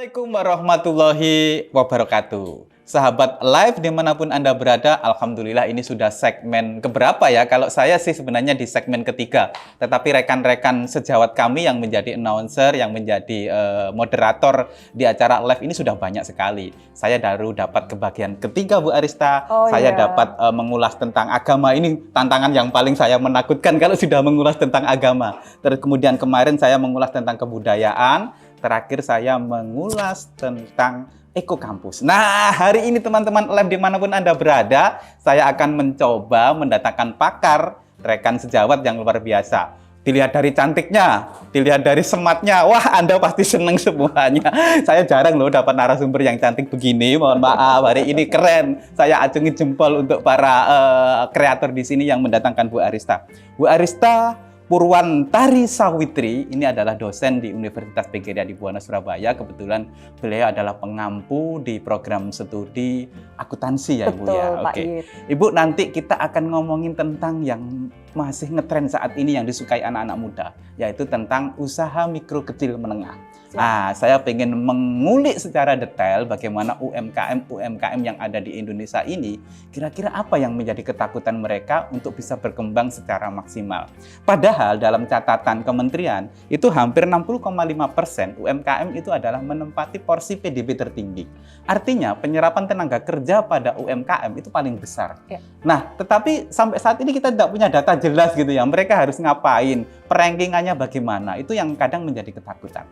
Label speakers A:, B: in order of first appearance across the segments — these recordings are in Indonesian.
A: Assalamualaikum warahmatullahi wabarakatuh. Sahabat live dimanapun Anda berada, Alhamdulillah ini sudah segmen keberapa ya? Kalau saya sih sebenarnya di segmen ketiga. Tetapi rekan-rekan sejawat kami yang menjadi announcer, yang menjadi moderator di acara live ini sudah banyak sekali. Saya baru dapat ke bagian ketiga Bu Arista. Saya dapat mengulas tentang agama. Ini tantangan yang paling saya menakutkan kalau sudah mengulas tentang agama. Terus kemudian kemarin saya mengulas tentang kebudayaan. Terakhir saya mengulas tentang ekokampus. Nah, hari ini teman-teman live dimanapun Anda berada, saya akan mencoba mendatangkan pakar, rekan sejawat yang luar biasa. Dilihat dari cantiknya, dilihat dari sematnya, wah Anda pasti senang semuanya. Saya jarang loh dapat narasumber yang cantik begini, mohon maaf, hari ini keren. Saya acungi jempol untuk para kreator di sini yang mendatangkan Bu Arista. Bu Arista Purwantari Sawitri ini adalah dosen di Universitas PGRI Adibuwana Surabaya. Kebetulan beliau adalah pengampu di program studi akuntansi ya Ibu ya. Oke. Ibu, nanti kita akan ngomongin tentang yang masih ngetren saat ini yang disukai anak-anak muda, yaitu tentang usaha mikro kecil menengah. Nah, saya pengen mengulik secara detail bagaimana UMKM yang ada di Indonesia ini, kira-kira apa yang menjadi ketakutan mereka untuk bisa berkembang secara maksimal. Padahal dalam catatan kementerian, itu hampir 60,5% UMKM itu adalah menempati porsi PDB tertinggi. Artinya penyerapan tenaga kerja pada UMKM itu paling besar. Ya. Nah, tetapi sampai saat ini kita tidak punya data jelas gitu ya, mereka harus ngapain, perankingannya bagaimana, itu yang kadang menjadi ketakutan.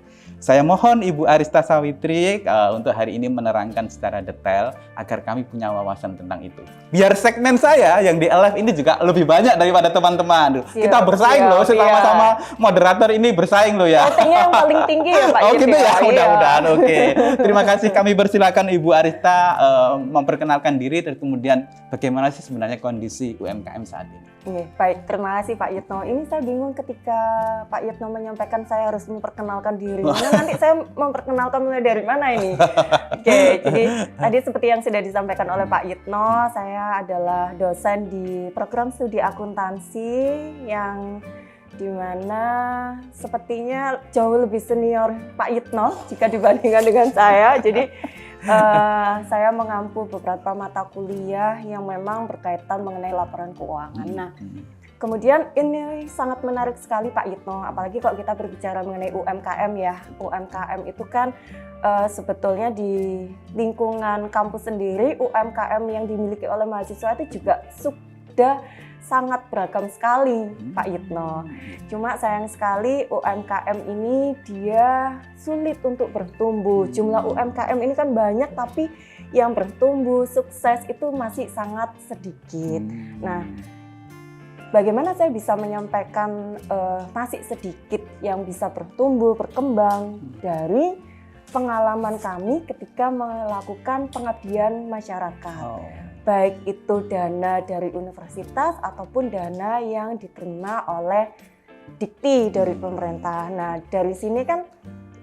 A: Saya mohon Ibu Arista Sawitri untuk hari ini menerangkan secara detail agar kami punya wawasan tentang itu. Biar segmen saya yang di LF ini juga lebih banyak daripada teman-teman. Kita bersaing loh, sama-sama moderator ini bersaing loh ya.
B: Ratingnya yang paling tinggi ya Pak.
A: Oh gitu ya, mudah-mudahan. Oke. Terima kasih, kami persilakan Ibu Arista memperkenalkan diri dan kemudian bagaimana sih sebenarnya kondisi UMKM saat ini.
B: Baik, terima kasih Pak Yitno. Ini saya bingung ketika Pak Yitno menyampaikan saya harus memperkenalkan diri. Nanti saya memperkenalkan mulai dari mana ini? Oke, jadi tadi seperti yang sudah disampaikan oleh Pak Yitno, saya adalah dosen di program studi akuntansi yang dimana sepertinya jauh lebih senior Pak Yitno jika dibandingkan dengan saya. Jadi saya mengampu beberapa mata kuliah yang memang berkaitan mengenai laporan keuangan. Nah, kemudian ini sangat menarik sekali Pak Yitno, apalagi kalau kita berbicara mengenai UMKM ya. UMKM itu kan sebetulnya di lingkungan kampus sendiri, UMKM yang dimiliki oleh mahasiswa itu juga sudah sangat beragam sekali Pak Yitno. Cuma sayang sekali UMKM ini dia sulit untuk bertumbuh. Jumlah UMKM ini kan banyak tapi yang bertumbuh sukses itu masih sangat sedikit. Nah, bagaimana saya bisa menyampaikan masih sedikit yang bisa bertumbuh, berkembang dari pengalaman kami ketika melakukan pengabdian masyarakat. Baik itu dana dari universitas ataupun dana yang diterima oleh dikti dari pemerintah. Nah, dari sini kan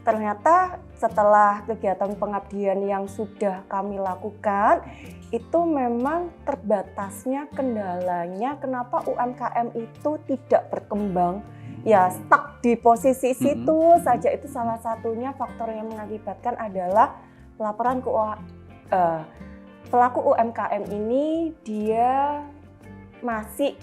B: ternyata setelah kegiatan pengabdian yang sudah kami lakukan, itu memang terbatasnya kendalanya kenapa UMKM itu tidak berkembang. Ya, stuck di posisi situ saja, itu salah satunya faktor yang mengakibatkan adalah laporan keuangan. Pelaku UMKM ini dia masih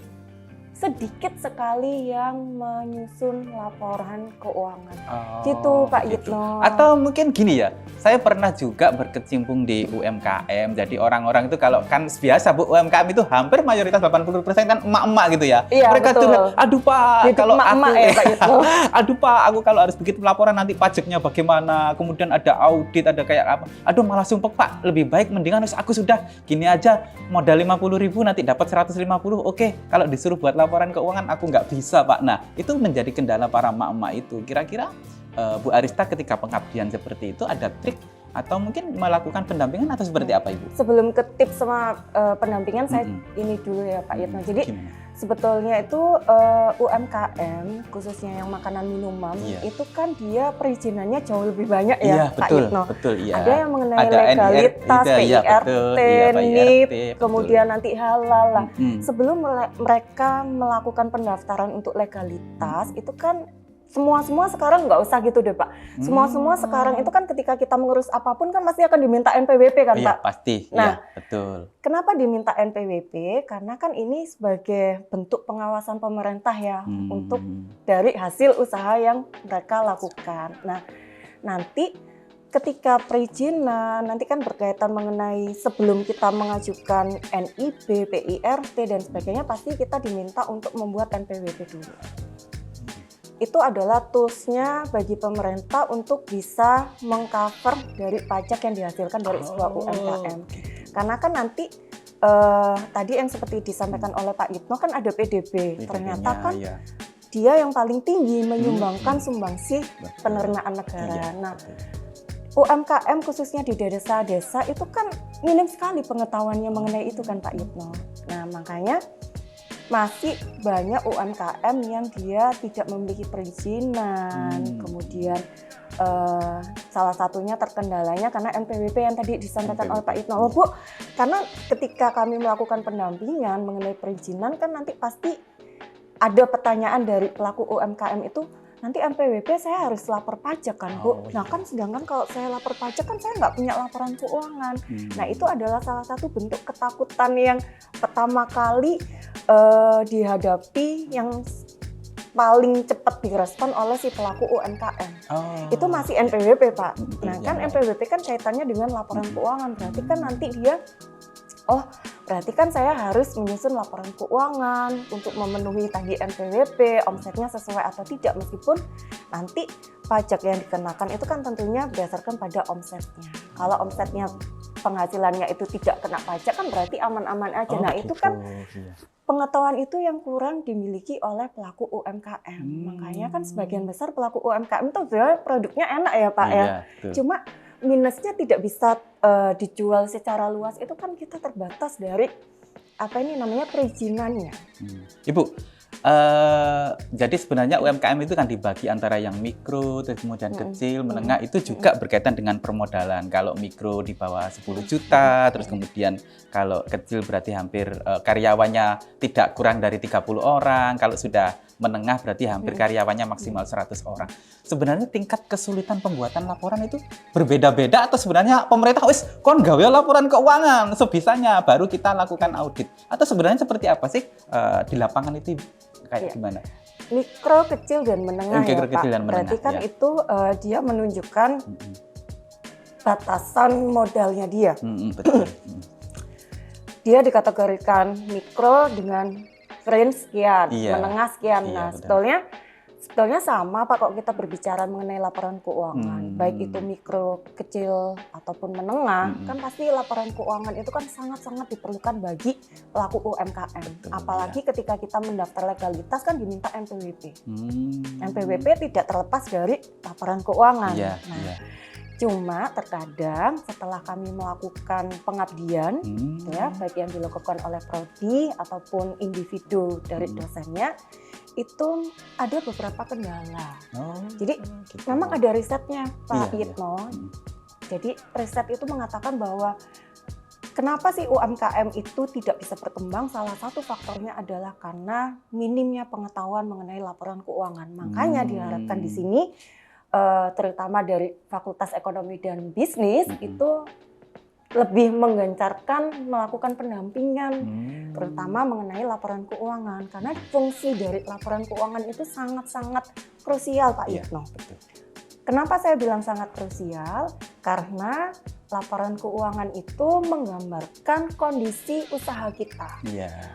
B: sedikit sekali yang menyusun laporan keuangan. Gitu Pak Yitno.
A: Atau mungkin gini ya, saya pernah juga berkecimpung di UMKM. Jadi orang-orang itu kalau kan biasa Bu, UMKM itu hampir mayoritas 80% kan emak-emak gitu ya.
B: Iya,
A: mereka curhat, aduh Pak,
B: jadi
A: kalau aku
B: ya, Pak Yitno.
A: aduh Pak, aku kalau harus bikin laporan nanti pajaknya bagaimana, kemudian ada audit, ada kayak apa. Aduh malah sumpek Pak, lebih baik mendingan aku sudah gini aja, modal 50.000 nanti dapat 150. Oke, kalau disuruh buat laporan keuangan aku nggak bisa Pak. Nah, itu menjadi kendala para emak-emak itu. Kira-kira Bu Arista ketika pengabdian seperti itu ada trik atau mungkin melakukan pendampingan atau seperti apa Ibu?
B: Sebelum ke tips sama pendampingan, saya ini dulu ya Pak Yitno. Jadi sebetulnya itu UMKM khususnya yang makanan minuman itu kan dia perizinannya jauh lebih banyak ya Pak Yitno. Ada yang mengenai legalitas, PIRT, NIP, kemudian nanti halal lah. Sebelum mereka melakukan pendaftaran untuk legalitas itu kan semua sekarang nggak usah gitu deh Pak. Semua sekarang itu kan ketika kita mengurus apapun kan pasti akan diminta NPWP kan
A: Iya,
B: Pak.
A: pasti.
B: Nah,
A: Iya, betul.
B: kenapa diminta NPWP? Karena kan ini sebagai bentuk pengawasan pemerintah ya untuk dari hasil usaha yang mereka lakukan. Nah, nanti ketika perizinan nanti kan berkaitan mengenai sebelum kita mengajukan NIB, PIRT dan sebagainya pasti kita diminta untuk membuat NPWP dulu. Itu adalah toolsnya bagi pemerintah untuk bisa mengcover dari pajak yang dihasilkan dari sebuah UMKM. Karena kan nanti tadi yang seperti disampaikan oleh Pak Yitno kan ada PDB. Ternyata kan dia yang paling tinggi menyumbangkan sumbangsih penerimaan negara. Nah, UMKM khususnya di desa-desa itu kan minim sekali pengetahuannya mengenai itu kan Pak Yitno. Nah, makanya masih banyak UMKM yang dia tidak memiliki perizinan, kemudian salah satunya terkendalanya karena NPWP yang tadi disampaikan oleh Pak Yitno. Oh, Bu, karena ketika kami melakukan pendampingan mengenai perizinan kan nanti pasti ada pertanyaan dari pelaku UMKM itu, nanti NPWP saya harus lapor pajak kan Bu? Nah kan sedangkan kalau saya lapor pajak kan saya nggak punya laporan keuangan. Nah itu adalah salah satu bentuk ketakutan yang pertama kali dihadapi yang paling cepat direspon oleh si pelaku UMKM. Itu masih NPWP Pak. Nah kan NPWP kan kaitannya dengan laporan keuangan, berarti kan nanti dia berarti kan saya harus menyusun laporan keuangan untuk memenuhi tadi NPWP, omsetnya sesuai atau tidak, meskipun nanti pajak yang dikenakan itu kan tentunya berdasarkan pada omsetnya. Kalau omsetnya penghasilannya itu tidak kena pajak kan berarti aman-aman aja. Nah itu kan pengetahuan itu yang kurang dimiliki oleh pelaku UMKM. Makanya kan sebagian besar pelaku UMKM itu sebenarnya produknya enak ya Pak ya. Cuma minusnya tidak bisa dijual secara luas itu kan kita terbatas dari perizinannya.
A: Ibu, jadi sebenarnya UMKM itu kan dibagi antara yang mikro, terus kemudian kecil, menengah, itu juga berkaitan dengan permodalan. Kalau mikro di bawah 10 juta, terus kemudian kalau kecil berarti hampir karyawannya tidak kurang dari 30 orang, kalau sudah menengah berarti hampir karyawannya maksimal 100 orang. Sebenarnya tingkat kesulitan pembuatan laporan itu berbeda-beda atau sebenarnya pemerintah kon gawe laporan keuangan sebisanya baru kita lakukan audit, atau sebenarnya seperti apa sih di lapangan itu kayak gimana?
B: Mikro, kecil dan menengah ya Pak.
A: Kecil dan menengah,
B: berarti kan itu dia menunjukkan batasan modalnya dia.
A: Betul.
B: Dia dikategorikan mikro dengan range sekian, menengah sekian. Nah, sebetulnya sama Pak kalau kita berbicara mengenai laporan keuangan, baik itu mikro, kecil ataupun menengah, kan pasti laporan keuangan itu kan sangat-sangat diperlukan bagi pelaku UMKM. Apalagi ketika kita mendaftar legalitas kan diminta NPWP. NPWP tidak terlepas dari laporan keuangan. Cuma terkadang setelah kami melakukan pengabdian, ya baik yang dilakukan oleh prodi ataupun individu dari dosennya, itu ada beberapa kendala. Jadi memang ada risetnya Pak Yitno. Jadi riset itu mengatakan bahwa kenapa sih UMKM itu tidak bisa berkembang? Salah satu faktornya adalah karena minimnya pengetahuan mengenai laporan keuangan. Makanya diharapkan di sini terutama dari Fakultas Ekonomi dan Bisnis itu lebih menggencarkan melakukan pendampingan terutama mengenai laporan keuangan, karena fungsi dari laporan keuangan itu sangat-sangat krusial Pak Yitno. Kenapa saya bilang sangat krusial? Karena laporan keuangan itu menggambarkan kondisi usaha kita.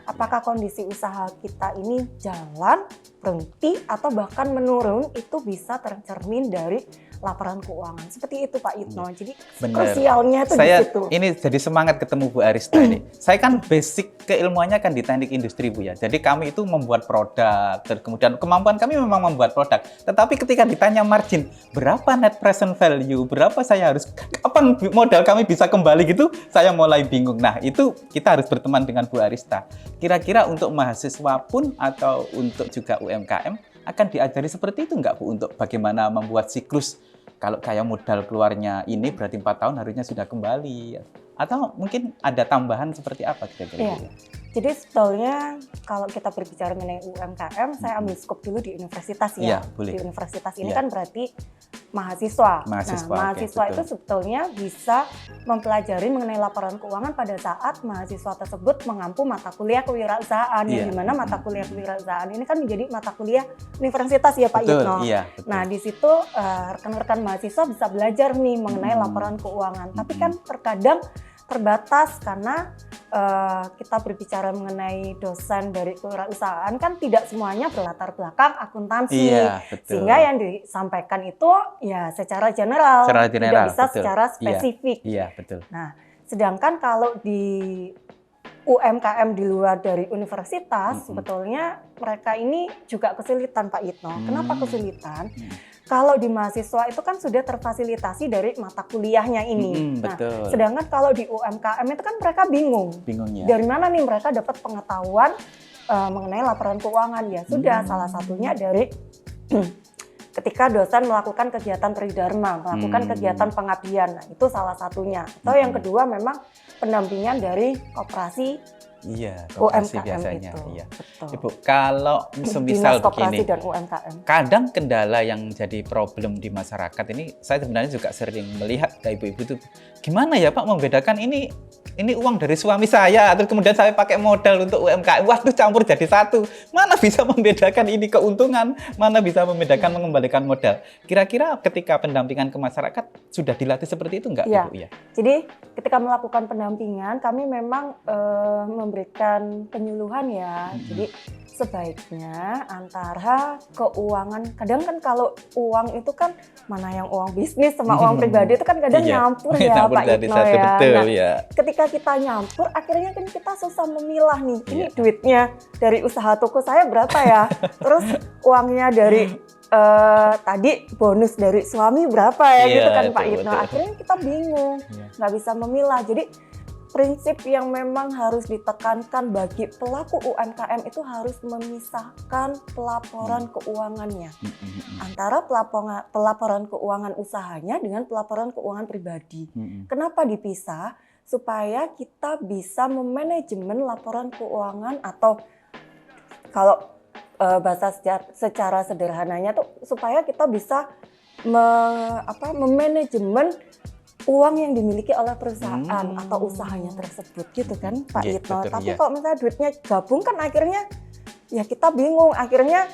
B: Apakah kondisi usaha kita ini jalan, berhenti, atau bahkan menurun, itu bisa tercermin dari laporan keuangan. Seperti itu Pak Yitno. Jadi krusialnya itu di situ. Ini
A: jadi semangat ketemu Bu Arista ini. Saya kan basic keilmuannya kan di teknik industri Bu ya. Jadi kami itu membuat produk, kemudian kemampuan kami memang membuat produk. Tetapi ketika ditanya margin, berapa net present value, berapa saya harus, kapan modal kami bisa kembali gitu, saya mulai bingung. Nah itu kita harus berteman dengan Bu Arista. Kira-kira untuk mahasiswa pun atau untuk juga UMKM akan diajari seperti itu nggak Bu, untuk bagaimana membuat siklus? Kalau kayak modal keluarnya ini berarti 4 tahun harusnya sudah kembali. Atau mungkin ada tambahan seperti apa kira-kira?
B: Jadi sebetulnya kalau kita berbicara mengenai UMKM, saya ambil skop dulu di universitas ya.
A: Iya, boleh.
B: Di universitas ini
A: Iya.
B: kan berarti mahasiswa.
A: Mahasiswa,
B: Nah,
A: oke,
B: mahasiswa itu
A: betul.
B: sebetulnya bisa mempelajari mengenai laporan keuangan pada saat mahasiswa tersebut mengampu mata kuliah kewirausahaan.
A: Iya.
B: Yang dimana mata kuliah kewirausahaan ini kan menjadi mata kuliah universitas ya Pak
A: Betul,
B: Yitno.
A: iya, betul.
B: Nah, di situ rekan-rekan mahasiswa bisa belajar nih mengenai
A: Hmm.
B: laporan keuangan. Tapi kan terkadang terbatas karena kita berbicara mengenai dosen dari kewirausahaan kan tidak semuanya berlatar belakang akuntansi.
A: Iya, betul.
B: Sehingga yang disampaikan itu ya secara general,
A: Secara general,
B: tidak bisa
A: betul.
B: secara
A: Iya.
B: spesifik.
A: Iya, betul.
B: Nah, sedangkan kalau di UMKM di luar dari universitas, sebetulnya mereka ini juga kesulitan Pak Yitno. Kenapa kesulitan? Kalau di mahasiswa itu kan sudah terfasilitasi dari mata kuliahnya ini. Nah,
A: betul.
B: sedangkan kalau di UMKM itu kan mereka bingung.
A: Bingungnya.
B: Dari mana nih mereka dapat pengetahuan mengenai laporan keuangan? Ya sudah, salah satunya dari ketika dosen melakukan kegiatan tridharma, melakukan kegiatan pengabdian. Nah, itu salah satunya. Atau yang kedua memang pendampingan dari koperasi
A: Iya, koperasi
B: UMKM
A: biasanya.
B: itu.
A: Iya.
B: Betul.
A: Ibu, kalau
B: Dinas
A: semisal
B: Koperasi
A: begini,
B: dan UMKM.
A: kadang kendala yang jadi problem di masyarakat ini, saya sebenarnya juga sering melihat dari ibu-ibu itu, gimana ya Pak membedakan ini uang dari suami saya, terus kemudian saya pakai modal untuk UMKM, waduh campur jadi satu. Mana bisa membedakan ini keuntungan, mana bisa membedakan mengembalikan modal. Kira-kira ketika pendampingan ke masyarakat sudah dilatih seperti itu enggak
B: Ya.
A: Ibu? Ya.
B: Jadi ketika melakukan pendampingan, kami memang memberikan penyuluhan ya. Jadi sebaiknya antara keuangan, kadang kan kalau uang itu kan mana yang uang bisnis sama uang pribadi itu kan kadang
A: Iya.
B: nyampur ya
A: Nyampur
B: Pak
A: jadi
B: Yitno
A: satu,
B: ya.
A: betul
B: Nah,
A: ya.
B: ketika kita nyampur, akhirnya kan kita susah memilah nih. Ini
A: Iya.
B: duitnya dari usaha toko saya berapa ya? Terus uangnya dari tadi bonus dari suami berapa ya
A: Iya,
B: gitu kan Pak
A: betul,
B: Yitno.
A: betul.
B: Akhirnya kita bingung,
A: Iya.
B: nggak bisa memilah. Jadi prinsip yang memang harus ditekankan bagi pelaku UMKM itu harus memisahkan pelaporan keuangannya antara pelaporan keuangan usahanya dengan pelaporan keuangan pribadi. Kenapa dipisah? Supaya kita bisa memanajemen laporan keuangan atau kalau bahasa secara sederhananya tuh supaya kita bisa memanajemen uang yang dimiliki oleh perusahaan atau usahanya tersebut gitu kan Pak
A: Iya,
B: Yitno.
A: betul,
B: Tapi
A: iya.
B: kalau misalnya duitnya gabung kan akhirnya ya kita bingung. Akhirnya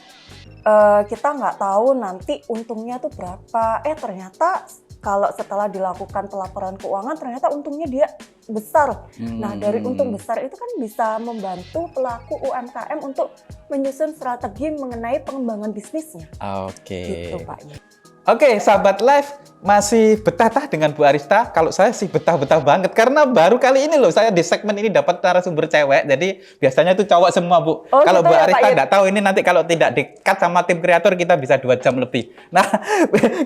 B: kita nggak tahu nanti untungnya tuh berapa. Ternyata kalau setelah dilakukan pelaporan keuangan ternyata untungnya dia besar. Nah dari untung besar itu kan bisa membantu pelaku UMKM untuk menyusun strategi mengenai pengembangan bisnisnya.
A: Oke.
B: Gitu Pak Yitno.
A: Oke, sahabat live, masih betah dengan Bu Arista? Kalau saya sih betah-betah banget, karena baru kali ini loh saya di segmen ini dapat narasumber cewek, jadi biasanya itu cowok semua Bu.
B: Oh,
A: Kalau
B: gitu
A: Bu
B: ya,
A: Arista
B: Pak Yit?
A: nggak tahu ini nanti kalau tidak di-cut sama tim kreator kita bisa 2 jam lebih. Nah,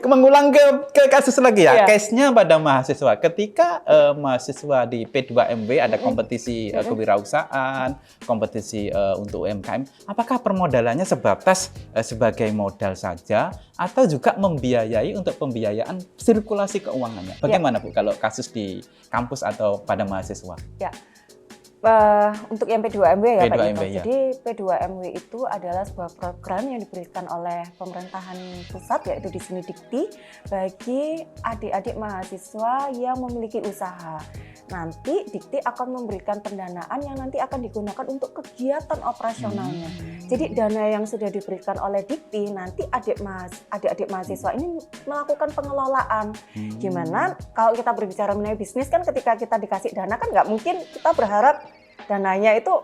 A: mengulang ke kasus lagi ya,
B: Iya.
A: case-nya pada mahasiswa. Ketika mahasiswa di P2MW ada kompetisi kewirausahaan, kompetisi untuk UMKM, apakah permodalannya sebatas sebagai modal saja, atau juga membiayai untuk pembiayaan sirkulasi keuangannya? Bagaimana Bu kalau kasus di kampus atau pada mahasiswa?
B: Ya, untuk yang P2MW ya Pak
A: P2MW,
B: Yitno.
A: ya.
B: Jadi P2MW itu adalah sebuah program yang diberikan oleh pemerintahan pusat yaitu di sini Dikti bagi adik-adik mahasiswa yang memiliki usaha. Nanti Dikti akan memberikan pendanaan yang nanti akan digunakan untuk kegiatan operasionalnya. Jadi dana yang sudah diberikan oleh Dikti nanti adik-adik mahasiswa ini melakukan pengelolaan. Gimana kalau kita berbicara mengenai bisnis kan ketika kita dikasih dana kan nggak mungkin kita berharap dananya itu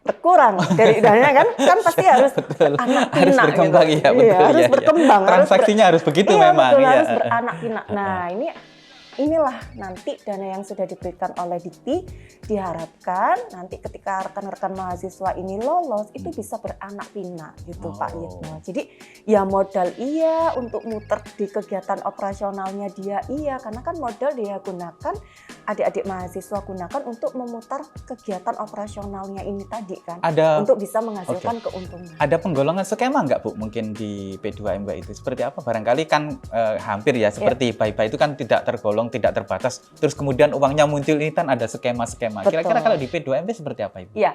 B: berkurang dari dananya kan pasti harus beranak pinak
A: Harus berkembang,
B: gitu.
A: ya, betul,
B: harus
A: ya, ya.
B: berkembang.
A: Transaksinya harus begitu
B: iya,
A: memang.
B: betul,
A: Iya.
B: harus beranak pinak. Nah inilah nanti dana yang sudah diberikan oleh Dikti diharapkan nanti ketika rekan-rekan mahasiswa ini lolos itu bisa beranak pinak gitu Pak Yitno. Jadi ya modal iya untuk muter di kegiatan operasionalnya dia iya karena kan modal dia gunakan adik-adik mahasiswa gunakan untuk memutar kegiatan operasionalnya ini tadi kan
A: Ada
B: untuk bisa menghasilkan keuntungan.
A: Ada penggolongan skema nggak Bu mungkin di P2MW itu? Seperti apa? Barangkali kan hampir ya seperti Baiba itu kan tidak tergolong, tidak terbatas. Terus kemudian uangnya muncul ini kan ada skema-skema.
B: Betul.
A: Kira-kira kalau di P2MW seperti apa Ibu?
B: Iya.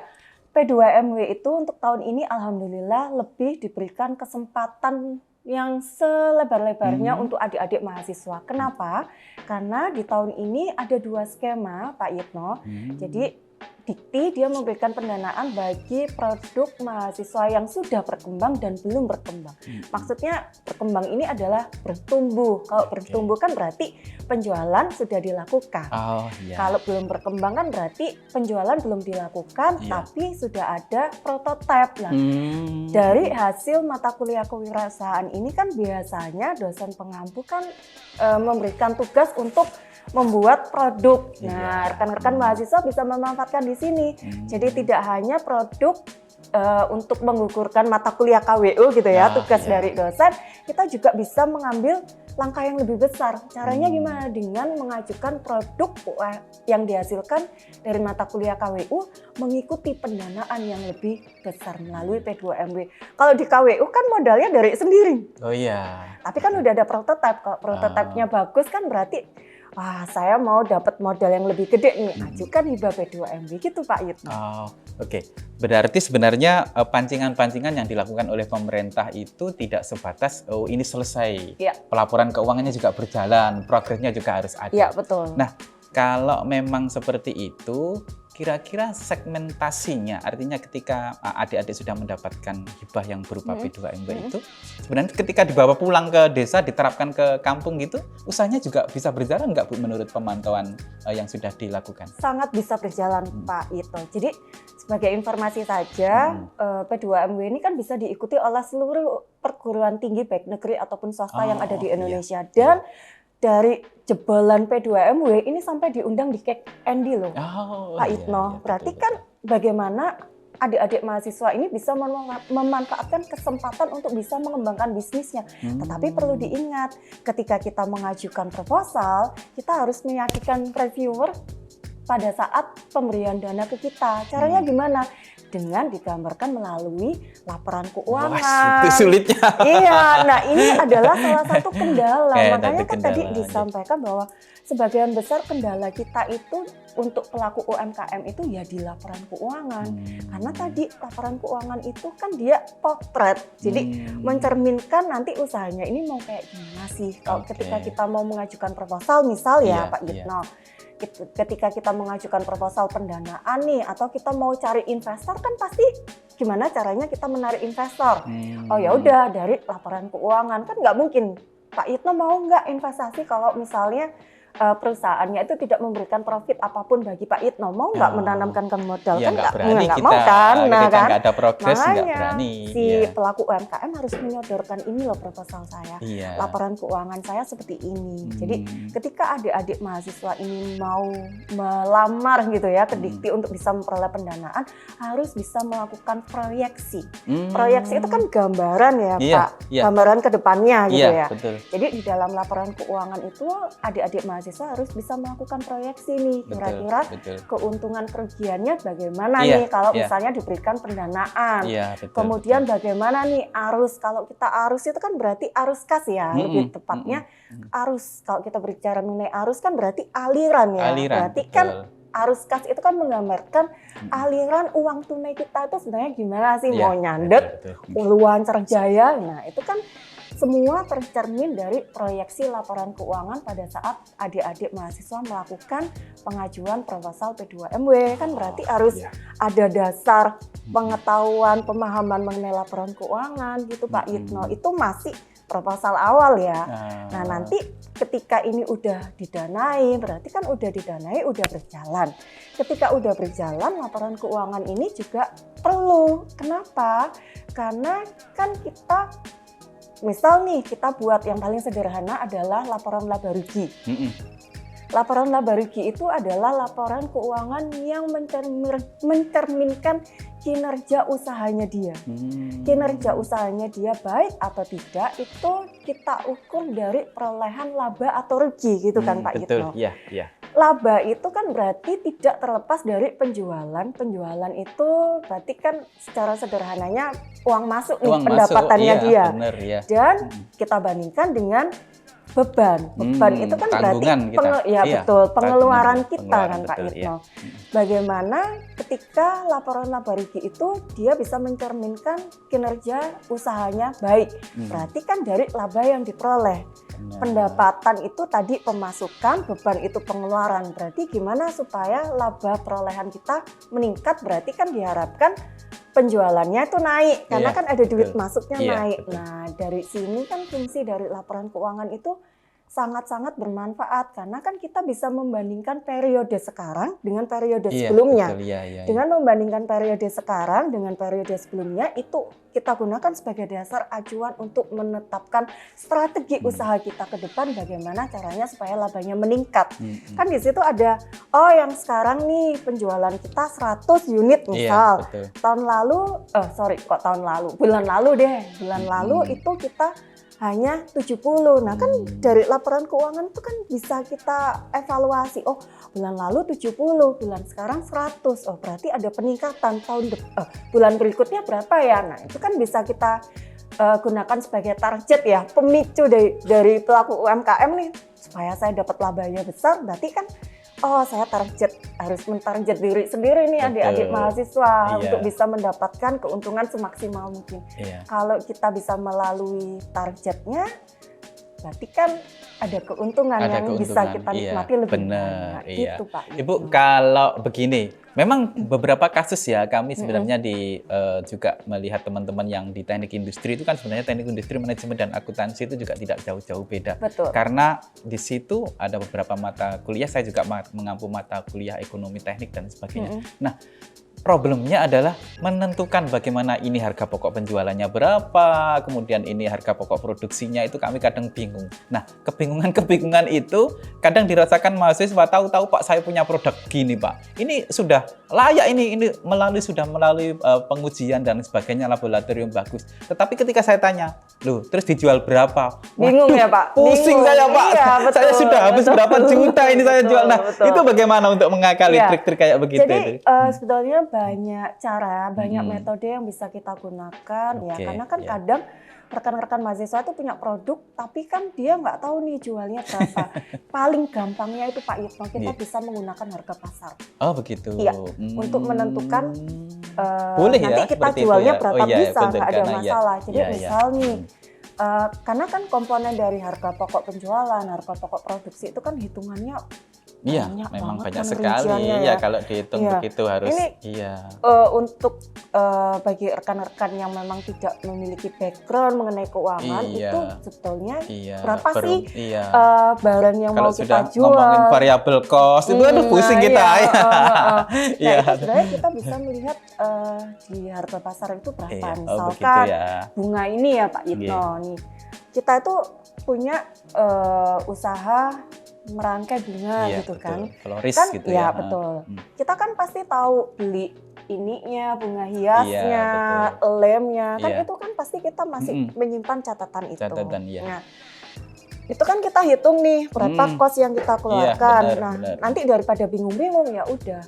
B: P2MW itu untuk tahun ini alhamdulillah lebih diberikan kesempatan yang selebar-lebarnya untuk adik-adik mahasiswa. Kenapa? Karena di tahun ini ada 2 skema, Pak Yitno. Jadi Dikti dia memberikan pendanaan bagi produk mahasiswa yang sudah berkembang dan belum berkembang. Maksudnya berkembang ini adalah bertumbuh. Kalau bertumbuh kan berarti penjualan sudah dilakukan. Kalau belum berkembang kan berarti penjualan belum dilakukan, tapi sudah ada prototipe. Nah, dari hasil mata kuliah kewirausahaan ini kan biasanya dosen pengampu kan memberikan tugas untuk membuat produk. Nah, rekan-rekan mahasiswa bisa memanfaatkan di sini. Jadi tidak hanya produk untuk menggugurkan mata kuliah KWU gitu ya, tugas dari dosen, kita juga bisa mengambil langkah yang lebih besar. Caranya gimana? Dengan mengajukan produk yang dihasilkan dari mata kuliah KWU mengikuti pendanaan yang lebih besar melalui P2MW. Kalau di KWU kan modalnya dari sendiri. Tapi kan udah ada prototipe. Kalau prototipenya bagus kan berarti wah, saya mau dapat modal yang lebih gede nih, ajukan hibah P2MW gitu Pak Yitno.
A: Oke. Berarti sebenarnya pancingan-pancingan yang dilakukan oleh pemerintah itu tidak sebatas ini selesai. Pelaporan keuangannya juga berjalan, progresnya juga harus ada.
B: Iya, betul.
A: Nah, kalau memang seperti itu, kira-kira segmentasinya, artinya ketika adik-adik sudah mendapatkan hibah yang berupa P2MW itu, sebenarnya ketika dibawa pulang ke desa, diterapkan ke kampung gitu, usahanya juga bisa berjalan nggak Bu menurut pemantauan yang sudah dilakukan?
B: Sangat bisa berjalan Pak Yitno. Jadi sebagai informasi saja, P2MW ini kan bisa diikuti oleh seluruh perguruan tinggi baik negeri ataupun swasta yang ada di Indonesia. Dan dari jebolan P2MW ini sampai diundang di Cake Andy loh, Pak Yitno. Berarti kan bagaimana adik-adik mahasiswa ini bisa memanfaatkan kesempatan untuk bisa mengembangkan bisnisnya. Tetapi perlu diingat, ketika kita mengajukan proposal, kita harus meyakinkan reviewer pada saat pemberian dana ke kita. Caranya gimana? Dengan digambarkan melalui laporan keuangan.
A: Itu sulitnya.
B: Iya, nah ini adalah salah satu kendala. Makanya kan tadi disampaikan bahwa sebagian besar kendala kita itu untuk pelaku UMKM itu ya di laporan keuangan. Karena tadi laporan keuangan itu kan dia potret. Jadi mencerminkan nanti usahanya ini mau kayak gimana sih. Kalau ketika kita mau mengajukan proposal misal ya Pak Yitno. Ketika kita mengajukan proposal pendanaan nih atau kita mau cari investor kan pasti gimana caranya kita menarik investor. Oh ya udah dari laporan keuangan kan nggak mungkin Pak Yitno mau nggak investasi kalau misalnya perusahaannya itu tidak memberikan profit apapun bagi Pak Yitno, mau nggak menanamkan ke modal
A: ya,
B: kan
A: nggak berani
B: nggak
A: kita,
B: mau kan, nah
A: kita
B: kan
A: nggak ada progres nggak
B: makanya
A: berani
B: si pelaku UMKM harus menyodorkan ini loh proposal saya, laporan keuangan saya seperti ini. Jadi ketika adik-adik mahasiswa ini mau melamar gitu ya ke Dikti untuk bisa memperoleh pendanaan, harus bisa melakukan proyeksi. Proyeksi itu kan gambaran ya Pak, gambaran ke depannya gitu ya.
A: Betul.
B: Jadi di dalam laporan keuangan itu adik-adik mahasiswa harus bisa melakukan proyeksi nih, kira-kira keuntungan kerugiannya bagaimana nih kalau misalnya diberikan pendanaan. Kemudian bagaimana nih arus, kalau kita arus itu kan berarti arus kas ya, lebih tepatnya arus. Kalau kita berbicara mengenai arus kan berarti aliran ya, berarti kan arus kas itu kan menggambarkan aliran uang tunai kita itu sebenarnya gimana sih, mau nyandet, luancar jaya, nah itu kan semua tercermin dari proyeksi laporan keuangan pada saat adik-adik mahasiswa melakukan pengajuan proposal P2MW. Kan berarti harus ada dasar pengetahuan, pemahaman mengenai laporan keuangan gitu Pak Yitno. Itu masih proposal awal ya. Nah nanti ketika ini udah didanai, berarti kan udah didanai, udah berjalan. Ketika udah berjalan, laporan keuangan ini juga perlu. Kenapa? Karena kan kita misal nih kita buat yang paling sederhana adalah laporan laba rugi. Laporan laba rugi itu adalah laporan keuangan yang mencerminkan kinerja usahanya dia. Kinerja usahanya dia baik atau tidak itu kita ukur dari perolehan laba atau rugi gitu kan Pak Yitno. Laba itu kan berarti tidak terlepas dari penjualan. Penjualan itu berarti kan secara sederhananya uang masuk nih, pendapatannya dia. Dan kita bandingkan dengan beban itu kan berarti
A: tanggungan kita. Iya,
B: betul, pengeluaran
A: tanggungan,
B: kita kan Pak
A: betul,
B: Yitno.
A: iya.
B: Bagaimana ketika laporan laba rugi itu dia bisa mencerminkan kinerja usahanya baik. Berarti kan dari laba yang diperoleh.
A: Benar.
B: Pendapatan itu tadi pemasukan, beban itu pengeluaran. Berarti gimana supaya laba perolehan kita meningkat? Berarti kan diharapkan penjualannya itu naik karena
A: Iya,
B: kan ada duit
A: betul.
B: masuknya
A: Iya,
B: naik.
A: betul.
B: Nah, dari sini kan fungsi dari laporan keuangan itu sangat-sangat bermanfaat karena kan kita bisa membandingkan periode sekarang dengan periode
A: Iya,
B: sebelumnya.
A: betul, iya, iya.
B: Dengan membandingkan periode sekarang dengan periode sebelumnya itu kita gunakan sebagai dasar acuan untuk menetapkan strategi usaha kita ke depan bagaimana caranya supaya labanya meningkat. Kan di situ ada yang sekarang nih penjualan kita 100 unit misal.
A: Iya, betul.
B: Bulan lalu itu kita hanya 70. Nah kan dari laporan keuangan itu kan bisa kita evaluasi. Oh bulan lalu 70, bulan sekarang 100. Oh berarti ada peningkatan bulan berikutnya berapa ya? Nah itu kan bisa kita gunakan sebagai target ya, pemicu dari pelaku UMKM nih supaya saya dapat labanya besar. Berarti kan saya harus mentarget diri sendiri nih adik-adik mahasiswa untuk bisa mendapatkan keuntungan semaksimal mungkin. Kalau kita bisa melalui targetnya, berarti kan ada keuntungan bisa kita nikmati lebih banyak. Gitu, Pak.
A: Ibu, kalau begini, memang beberapa kasus ya kami sebenarnya juga melihat teman-teman yang di teknik industri itu kan sebenarnya teknik industri manajemen dan akuntansi itu juga tidak jauh-jauh beda.
B: Betul.
A: Karena di situ ada beberapa mata kuliah, saya juga mengampu mata kuliah ekonomi teknik dan sebagainya. Nah, problemnya adalah menentukan bagaimana ini harga pokok penjualannya berapa, kemudian ini harga pokok produksinya itu kami kadang bingung. Nah, kebingungan itu kadang dirasakan mahasiswa, tahu-tahu Pak saya punya produk gini Pak. Ini sudah layak ini sudah melalui pengujian dan sebagainya, laboratorium bagus. Tetapi ketika saya tanya, loh terus dijual berapa?
B: Bingung ya Pak?
A: Pusing saya Pak.
B: Iya, betul,
A: saya sudah habis berapa juta ini saya jual. Nah, itu bagaimana untuk mengakali trik-trik kayak begitu?
B: Jadi sebetulnya banyak cara, banyak metode yang bisa kita gunakan ya, karena kan kadang rekan-rekan mahasiswa itu punya produk tapi kan dia nggak tahu nih jualnya berapa. Paling gampangnya itu Pak Yitno, kita bisa menggunakan harga pasar.
A: Oh begitu.
B: Iya, untuk menentukan
A: boleh
B: nanti
A: ya,
B: kita
A: seperti
B: jualnya
A: itu ya.
B: berapa bisa,
A: betul,
B: nggak ada
A: karena
B: masalah. Jadi
A: iya.
B: misal nih, karena kan komponen dari harga pokok penjualan, harga pokok produksi itu kan hitungannya
A: iya,
B: banyak
A: memang
B: banget
A: banyak
B: kan
A: sekali
B: rinciannya
A: ya kalau dihitung begitu harus.
B: Ini untuk bagi rekan-rekan yang memang tidak memiliki background mengenai keuangan itu sebetulnya berapa sih barang yang
A: kalau
B: mau kita jual?
A: Ngomongin variable cost itu aduh pusing kita.
B: Itu sebenarnya kita bisa melihat di harga pasar itu berapa. Misalkan bunga ini ya Pak Yitno nih, kita itu punya usaha merangkai bunga gitu kan.
A: Floris
B: kan
A: gitu
B: ya. Betul. Kita kan pasti tahu beli ininya, bunga hiasnya, lemnya, kan itu kan pasti kita masih menyimpan catatan itu. Nah, itu kan kita hitung nih berapa kos yang kita keluarkan. Benar. Nanti daripada bingung-bingung ya udah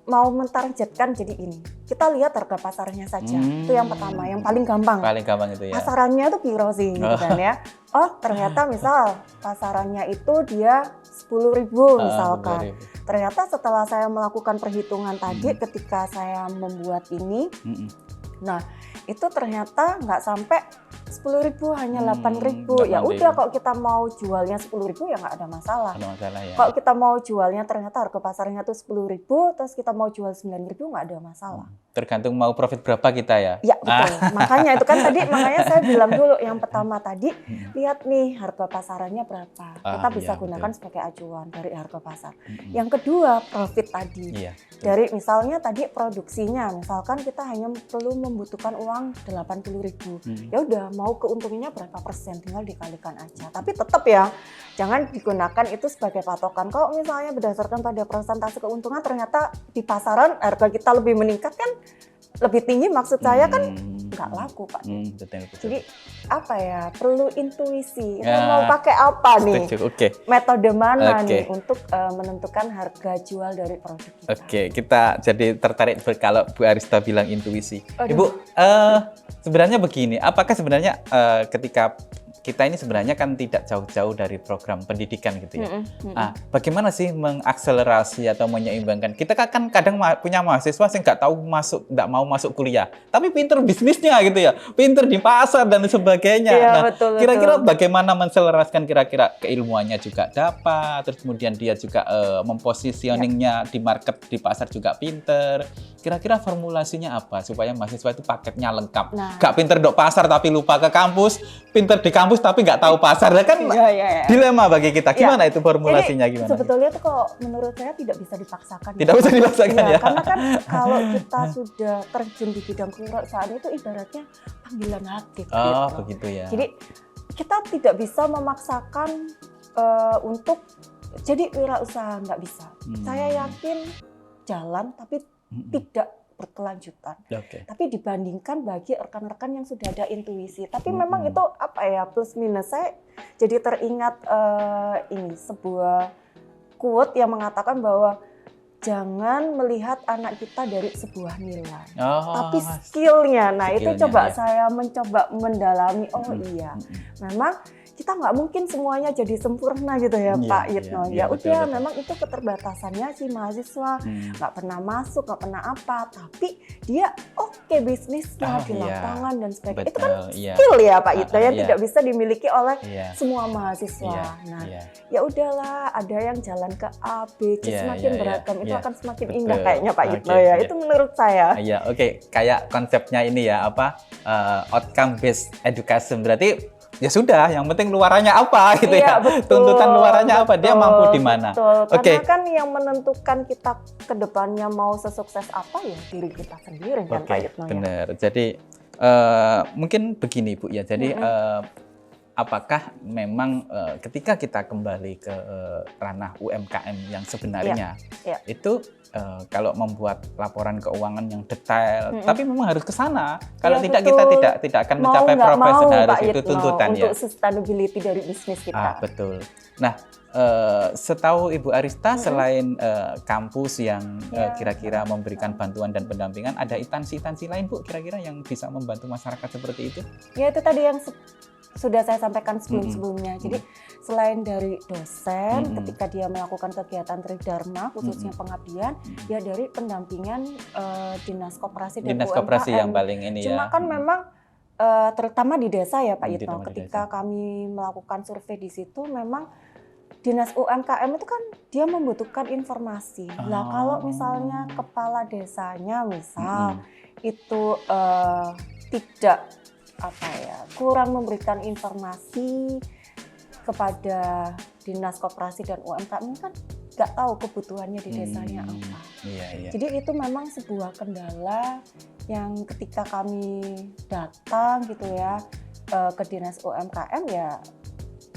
B: mau mentargetkan jadi ini. Kita lihat harga pasarnya saja. Itu yang pertama, yang paling gampang.
A: Paling gampang itu ya.
B: Pasarannya tuh piro sih gitu kan ya. Oh, ternyata misal pasarannya itu dia 10.000 misalkan. Ternyata setelah saya melakukan perhitungan tadi ketika saya membuat ini, nah itu ternyata nggak sampai 10.000, hanya 8.000. Ya udah, kalau kita mau jualnya 10.000 ya nggak ada masalah.
A: Ya.
B: Kalau kita mau jualnya ternyata harga pasarnya tuh 10.000, terus kita mau jual 9.000 nggak ada masalah.
A: Tergantung mau profit berapa kita ya.
B: Ya betul. Makanya itu kan tadi, makanya saya bilang dulu yang pertama tadi, lihat nih harga pasarannya berapa. Kita bisa gunakan sebagai acuan dari harga pasar. Yang kedua, profit tadi. Dari misalnya tadi produksinya, misalkan kita hanya perlu membutuhkan uang 80.000. Ya udah, mau keuntungannya berapa persen tinggal dikalikan aja. Tapi tetap ya, jangan digunakan itu sebagai patokan. Kalau misalnya berdasarkan pada persentase keuntungan ternyata di pasaran harga kita lebih meningkat kan, lebih tinggi, maksud saya kan nggak laku Pak.
A: Betul.
B: Jadi apa ya, perlu intuisi. Mau pakai apa nih? Metode mana nih untuk menentukan harga jual dari produk kita?
A: Kita jadi tertarik kalau Bu Arista bilang intuisi. Ibu, sebenarnya begini, apakah sebenarnya ketika kita ini sebenarnya kan tidak jauh-jauh dari program pendidikan gitu ya. Bagaimana sih mengakselerasi atau menyeimbangkan? Kita kan kadang punya mahasiswa yang nggak mau masuk kuliah, tapi pinter bisnisnya gitu ya, pinter di pasar dan sebagainya.
B: Iya,
A: Nah,
B: betul,
A: kira-kira bagaimana menselaraskan kira-kira keilmuannya juga dapat, terus kemudian dia juga mempositioningnya di market di pasar juga pinter. Kira-kira formulasinya apa supaya mahasiswa itu paketnya lengkap? Nggak pinter dok pasar tapi lupa ke kampus, pinter di kampus tapi nggak tahu pasar. Nah, kan dilema bagi kita. Gimana itu formulasinya?
B: Jadi,
A: gimana?
B: Sebetulnya tuh kalau menurut saya tidak bisa dipaksakan.
A: Tidak bisa dipaksakan ya.
B: Karena kan kalau kita sudah terjun di bidang kewirausahaan itu ibaratnya panggilan hati.
A: Oh, begitu ya.
B: Jadi kita tidak bisa memaksakan untuk jadi wirausaha, nggak bisa. Saya yakin jalan tapi tidak berkelanjutan. Tapi dibandingkan bagi rekan-rekan yang sudah ada intuisi. Tapi memang itu apa ya, plus minus. Saya jadi teringat ini sebuah quote yang mengatakan bahwa jangan melihat anak kita dari sebuah nilai, tapi skillnya. Nah, itu coba saya mencoba mendalami. Oh iya, memang kita nggak mungkin semuanya jadi sempurna gitu ya, Pak Yitno. Ya udah, memang itu keterbatasannya si mahasiswa, nggak pernah masuk, nggak pernah apa, tapi dia oke bisnisnya di lapangan dan sebagainya. Itu kan skill ya, Pak Yitno, yang tidak bisa dimiliki oleh semua mahasiswa. Nah, ya udahlah, ada yang jalan ke A, B, C, semakin beragam itu akan semakin indah kayaknya, Pak Yitno ya. Itu menurut saya.
A: Iya, kayak konsepnya ini ya, outcome based education. Berarti ya sudah, yang penting luarannya apa gitu ya. Tuntutan luarannya apa, dia mampu di mana.
B: Karena kan yang menentukan kita ke depannya mau sesukses apa ya diri kita sendiri kan, Pak Yitno.
A: Benar. Jadi mungkin begini Bu ya. Jadi apakah memang ketika kita kembali ke ranah UMKM yang sebenarnya itu kalau membuat laporan keuangan yang detail, tapi memang harus ke sana. Kalau tidak
B: betul.
A: Kita tidak akan mencapai profesionalis itu tuntutan ya.
B: Untuk sustainability dari bisnis kita.
A: Betul. Nah, setahu Ibu Arista selain kampus yang kira-kira memberikan bantuan dan pendampingan, ada instansi-instansi lain Bu kira-kira yang bisa membantu masyarakat seperti itu?
B: Ya itu tadi yang sudah saya sampaikan sebelum-sebelumnya. Jadi selain dari dosen ketika dia melakukan kegiatan tridharma khususnya pengabdian, ya dari pendampingan dinas koperasi dan
A: dinas
B: UMKM.
A: Koperasi yang paling ini ya.
B: Cuma kan memang terutama di desa ya Pak Yitno, ketika kami melakukan survei di situ memang dinas UMKM itu kan dia membutuhkan informasi. Nah kalau misalnya kepala desanya misal itu tidak kurang memberikan informasi kepada dinas koperasi dan UMKM, kan nggak tahu kebutuhannya di desanya apa. Jadi itu memang sebuah kendala yang ketika kami datang gitu ya ke dinas UMKM ya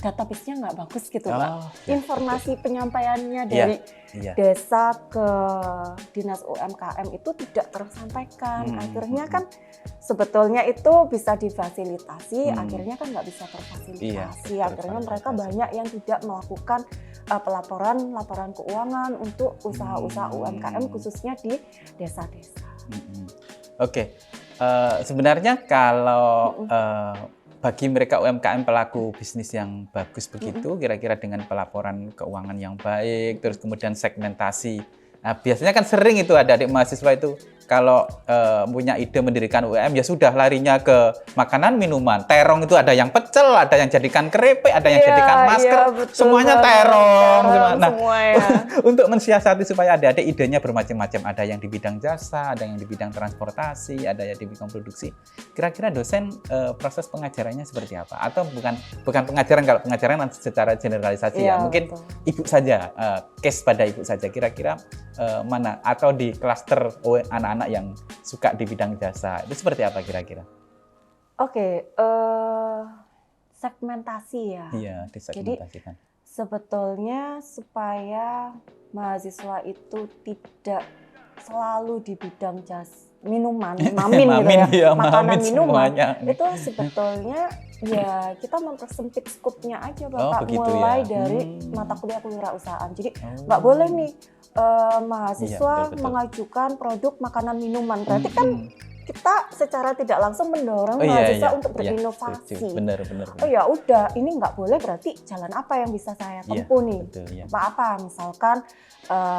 B: database-nya nggak bagus gitu Pak. Informasi penyampaiannya dari desa ke dinas UMKM itu tidak tersampaikan. Akhirnya kan sebetulnya itu bisa difasilitasi, akhirnya kan nggak bisa terfasilitasi. Akhirnya mereka banyak yang tidak melakukan laporan keuangan untuk usaha-usaha UMKM khususnya di desa-desa.
A: Sebenarnya kalau bagi mereka UMKM pelaku bisnis yang bagus begitu, kira-kira dengan pelaporan keuangan yang baik, terus kemudian segmentasi. Nah, biasanya kan sering itu adik-adik mahasiswa itu kalau punya ide mendirikan UMKM ya sudah larinya ke makanan minuman. Terong itu ada yang pecel, ada yang jadikan keripik, ada yang jadikan masker, semuanya terong. Nah, untuk mensiasati supaya adik-adik idenya bermacam-macam, ada yang di bidang jasa, ada yang di bidang transportasi, ada yang di bidang produksi. Kira-kira dosen proses pengajarannya seperti apa? Atau bukan pengajaran, kalau pengajaran secara generalisasi ya. Mungkin ibu saja, case pada ibu saja. Kira-kira mana atau di klaster anak-anak yang suka di bidang jasa itu seperti apa kira-kira?
B: Segmentasi ya.
A: Iya, disegmentasikan.
B: Jadi sebetulnya supaya mahasiswa itu tidak selalu di bidang minuman, mamin gitu ya, makanan minuman semuanya. Itu sebetulnya ya kita mempersempit skupnya aja Bapak, mulai dari mata kuliah kewirausahaan. Jadi nggak boleh nih mahasiswa mengajukan produk makanan minuman, berarti kan kita secara tidak langsung mendorong
A: Oh, iya,
B: mahasiswa
A: iya.
B: untuk
A: Iya,
B: berinovasi.
A: setuju. Benar.
B: Oh ya udah, ini nggak boleh, berarti jalan apa yang bisa saya tempuh nih?
A: Betul, ya.
B: Apa misalkan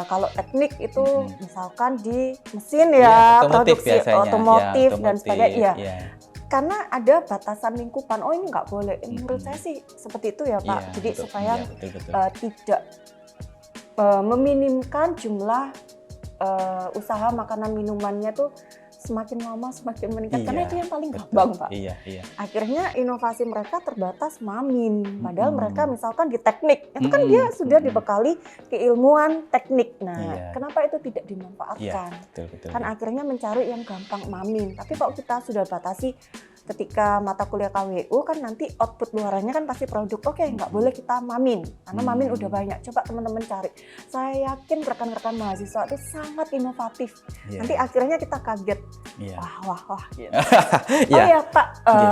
B: kalau teknik itu misalkan di mesin
A: Iya,
B: ya,
A: otomotif
B: produksi
A: biasanya.
B: otomotif
A: Ya,
B: dan sebagainya.
A: iya.
B: Karena ada batasan lingkupan. Oh ini nggak boleh. Menurut saya sih seperti itu ya Pak.
A: Iya,
B: Jadi
A: betul.
B: supaya
A: Iya, betul.
B: tidak meminimkan jumlah usaha makanan minumannya tuh semakin lama semakin meningkat. Karena
A: Iya,
B: itu yang paling
A: betul.
B: gampang Pak.
A: Iya.
B: Akhirnya inovasi mereka terbatas mamin. Padahal mereka misalkan di teknik, itu kan
A: Mm-mm.
B: dia sudah dibekali keilmuan teknik. Nah,
A: Iya.
B: kenapa itu tidak
A: Iya,
B: dimanfaatkan?
A: betul.
B: Kan akhirnya mencari yang gampang mamin. Tapi kalau kita sudah batasi ketika mata kuliah KWU kan nanti output luarannya kan pasti produk. Oke, nggak boleh kita mamin. Karena mamin udah banyak. Coba teman-teman cari. Saya yakin rekan-rekan mahasiswa itu sangat inovatif.
A: Iya.
B: Nanti akhirnya kita kaget.
A: Iya.
B: Wah. Gitu.
A: Iya.
B: Oh ya Pak,
A: Iya.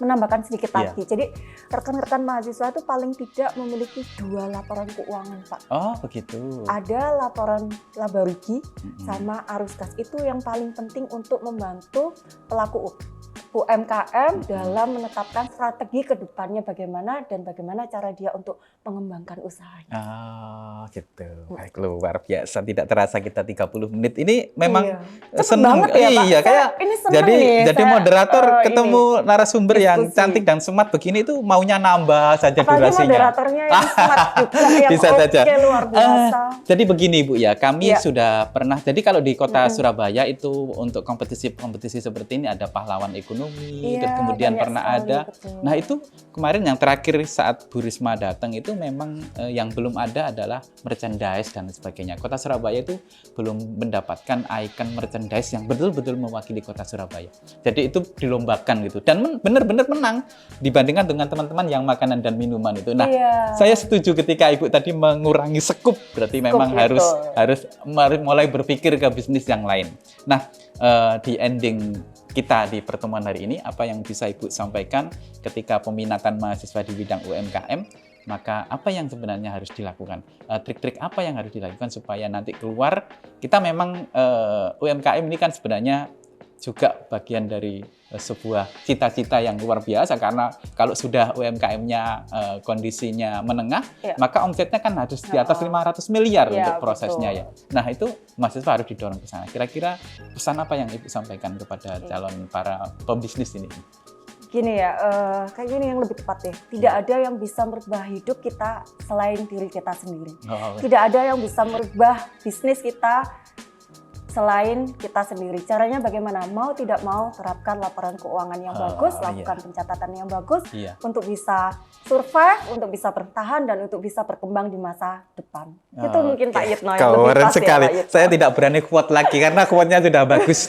B: menambahkan sedikit
A: Iya.
B: lagi. Jadi rekan-rekan mahasiswa itu paling tidak memiliki 2 laporan keuangan Pak.
A: Oh, begitu.
B: Ada laporan laba rugi
A: Mm-mm.
B: sama arus kas. Itu yang paling penting untuk membantu pelaku UMKM dalam menetapkan strategi ke depannya bagaimana dan bagaimana cara dia untuk mengembangkan usahanya.
A: Oh, gitu. Baik, luar biasa. Tidak terasa kita 30 menit. Ini memang
B: Iya. Cepet
A: senang.
B: banget ya, Pak.
A: Iya, kayak
B: Ini seneng
A: jadi
B: nih,
A: jadi
B: saya,
A: moderator ketemu narasumber yang
B: diskusi.
A: cantik dan smart begini itu maunya nambah saja
B: Apalagi
A: durasinya.
B: moderatornya yang smart juga, yang
A: Bisa saja.
B: luar biasa.
A: Jadi begini Bu ya, kami
B: Iya.
A: sudah pernah. Jadi kalau di kota Surabaya itu untuk kompetisi seperti ini ada pahlawan ekonomi,
B: Iya,
A: dan kemudian
B: banyak
A: pernah
B: sekali,
A: ada.
B: betul.
A: Nah itu kemarin yang terakhir saat Bu Risma datang itu memang yang belum ada adalah merchandise dan sebagainya. Kota Surabaya itu belum mendapatkan ikon merchandise yang betul-betul mewakili kota Surabaya. Jadi itu dilombakan gitu dan benar-benar menang dibandingkan dengan teman-teman yang makanan dan minuman itu. Nah,
B: Iya.
A: saya setuju ketika Ibu tadi mengurangi skup, berarti memang
B: betul.
A: harus mulai berpikir ke bisnis yang lain. Nah, di ending kita di pertemuan hari ini, apa yang bisa Ibu sampaikan ketika peminatan mahasiswa di bidang UMKM, maka apa yang sebenarnya harus dilakukan? Trik-trik apa yang harus dilakukan supaya nanti keluar, kita memang UMKM ini kan sebenarnya juga bagian dari sebuah cita-cita yang luar biasa, karena kalau sudah UMKM-nya kondisinya menengah,
B: Ya.
A: maka omsetnya kan harus di atas 500 miliar
B: Ya,
A: untuk prosesnya
B: betul.
A: ya. Nah itu mahasiswa harus didorong ke sana. Kira-kira pesan apa yang Ibu sampaikan kepada calon para pebisnis ini?
B: Gini ya, kayak gini yang lebih tepat deh. Tidak ada yang bisa merubah hidup kita selain diri kita sendiri.
A: Oh,
B: Tidak ada yang bisa merubah bisnis kita selain kita sendiri. Caranya bagaimana? Mau tidak mau terapkan laporan keuangan yang bagus, lakukan pencatatan yang bagus
A: iya.
B: untuk bisa survive, untuk bisa bertahan dan untuk bisa berkembang di masa depan. Itu mungkin Pak Yitno yang lebih
A: Keren
B: pas
A: sekali.
B: ya Pak Yitno.
A: Saya tidak berani quote lagi karena quote-nya sudah bagus.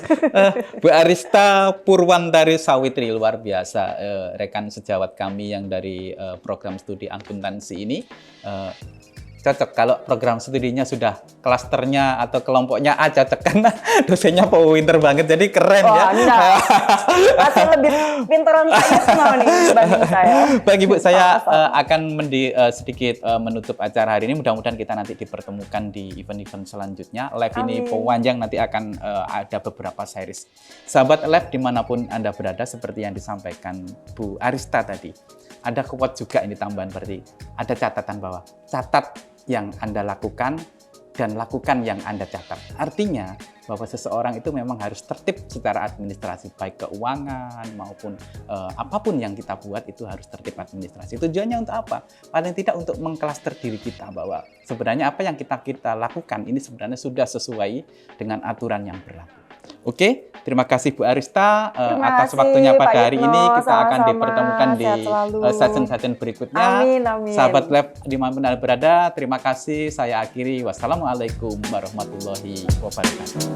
A: Bu Arista Purwantari Sawitri, luar biasa. Rekan sejawat kami yang dari program studi akuntansi ini. Cocok kalau program studinya sudah klasternya atau kelompoknya A, cocok karena dosennya pinter banget, jadi keren.
B: Wah,
A: ya.
B: enggak. Masih lebih pinteran Pak Yitno nih dibanding saya.
A: Baik Ibu, saya akan sedikit menutup acara hari ini. Mudah-mudahan kita nanti dipertemukan di event-event selanjutnya. Live ini panjang, nanti akan ada beberapa series. Sahabat Live dimanapun Anda berada, seperti yang disampaikan Bu Arista tadi, ada quote juga ini tambahan, berarti ada catatan bahwa catat yang Anda lakukan dan lakukan yang Anda catat. Artinya bahwa seseorang itu memang harus tertib secara administrasi, baik keuangan maupun apapun yang kita buat itu harus tertib administrasi. Tujuannya untuk apa? Paling tidak untuk mengklaster diri kita bahwa sebenarnya apa yang kita lakukan ini sebenarnya sudah sesuai dengan aturan yang berlaku. Oke, terima kasih Bu Arista atas waktunya pada hari ini. Kita akan dipertemukan di session-session berikutnya.
B: Amin.
A: Sahabat Lab dimanapun Anda berada, terima kasih. Saya akhiri. Wassalamualaikum warahmatullahi wabarakatuh.